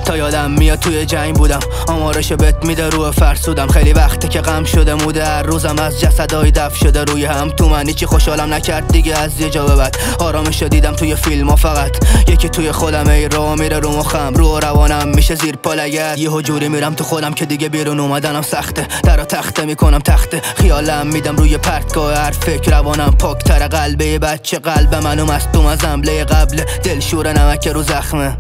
تا یادم میاد توی جنگ بودم، آمارشو بهت میده رو فرسودم. خیلی وقته که غم شده موده، هر روزم از جسدای دف شده روی هم. تو من هیچی خوشحالم نکرد دیگه از یه جا به بعد. آرامشو دیدم توی فیلم ها فقط، یکی توی خودم ای راه میره رو مخم، رو روانم میشه زیر پا لگد. یهو جوری میرم تو خودم که دیگه بیرون اومدنم سخته. درو تخته میکنم تخته، خیالم میدم روی پرتگاه هر فکر. روانم پاکتر قلبه بچه، قلب منو مصدوم از حمله قبل. دلشور نمک رو زخمه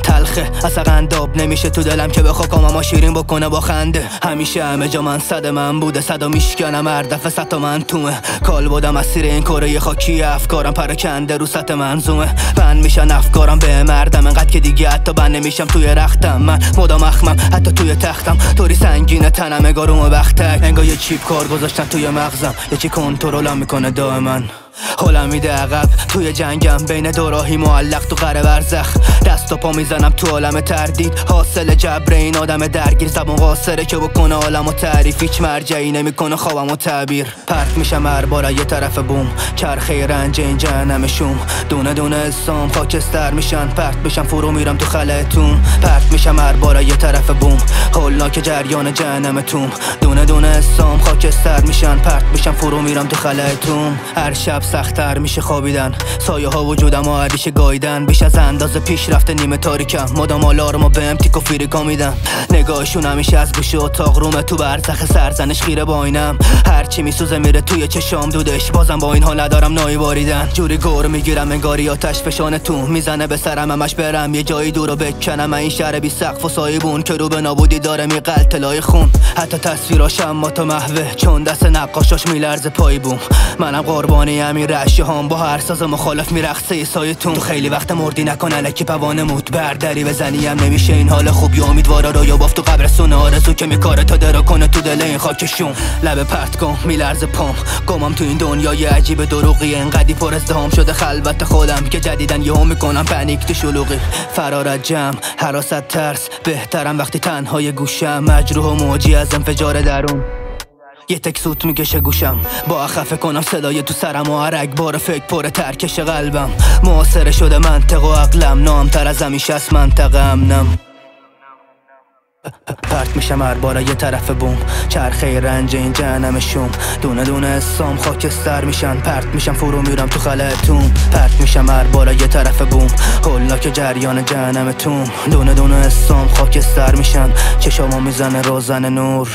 تلخه، اصلا قنداب نمیشه تو دلم که بخوا کامما شیرین بکنه با خنده. همیشه همه جا من صد من بوده، صدا میشکنم هر دفعه صد تا من تومه. کال بودم اسیر این کره خاکی، افکارم پراکنده رو سطح منظومه. بند میشن افکارم به مردم، انقدر که دیگه حتی بند نمیشم توی رختم. من مدام اخمم حتی توی تختم، طوری سنگینه تنم اگارم و بختک. انگار یه چیپ کار گذاشتن توی مغزم، یه چی کنترلم میکنه دائما. حالم میده عقب توی جنگم، بین دو راهی معلق تو قره برزخ. دست و پا میزنم تو عالم تردید، حاصل جبر این آدم درگیر. زبون قاصره که بکنه عالمو تعریف، هیچ مرجعی نمیکنه خوابمو تعبیر. پرت میشم هر بار یه طرف بوم، چرخه رنج این جهنم شوم. دونه دونه اسام خاکستر میشن، پرت میشم فرو میرم تو خلأتون. پرت میشم هر بار یه طرف بوم، هولناک جریان جهنمتون. دونه دونه اسام خاکستر میشن، پرت میشم فرو میرم تو خلأتون. هر شب سخت‌تر میشه خوابیدن، سایه ها وجودم و هریش گاییدن. بیش از اندازه پیش رفته نیمه تاریکم، مدام آلارمو بهم تیک و فیریکا میدن. نگاهشون همیشه از گوشه اتاق رومه، تو برزخ سرزنش خیره با اینم. هرچی میسوزه میره توی چشام دودش، بازم با این حال ندارم نایی باریدن. جوری گور میگیرم انگاری آتش فشان تو میزنه به سرم، همش برم یه جایی دور و بکنم. این شهر بی سقف و سایبون که رو به نابودی داره میقل طلای خون. حتی تصویراشم ما تو محوه، چون دست نقاشاش میلرزه پای بوم. منم قربانی همین رشی هم، با هر ساز مخالف میرقصه ایسایتون. تو خیلی وقت مردی نکن الکی پوانه موت، بردری بزنی هم نمیشه این حال خوب. یا امیدوارا رو یا بافت تو قبرستون آرزو که میکاره تا درا کنه تو دل این خاکشون. لب پرتگام میلرزه پام، گمم تو این دنیای عجیب دروغی. انقدی پر ازدهام شده خلوت خودم که جدیدن یهو میکنم پنیک تو شلوغی. فرار از جمع، حراست، ترس، بهترم وقتی تنهای گوشم. مجروح و موجی از انفجار درون، یه تک سوت میکشه گوشم. با خفه کنم صدای تو سرم و عرق بار فکر پر ترکش قلبم. معاصره شده منطق و عقلم، نامتر از همیشه از منطقه امنم. پرت میشم هر بار یه طرف بوم، چرخه رنج این جهنم شوم. دونه دونه اسام خاکستر میشن، پرت میشم فرو میرم تو خلأتون. پرت میشم هر بار یه طرف بوم، هولناک جریان جهنمتون. دونه دونه اسام خاکستر میشن، چشامو میزنه روزن نور.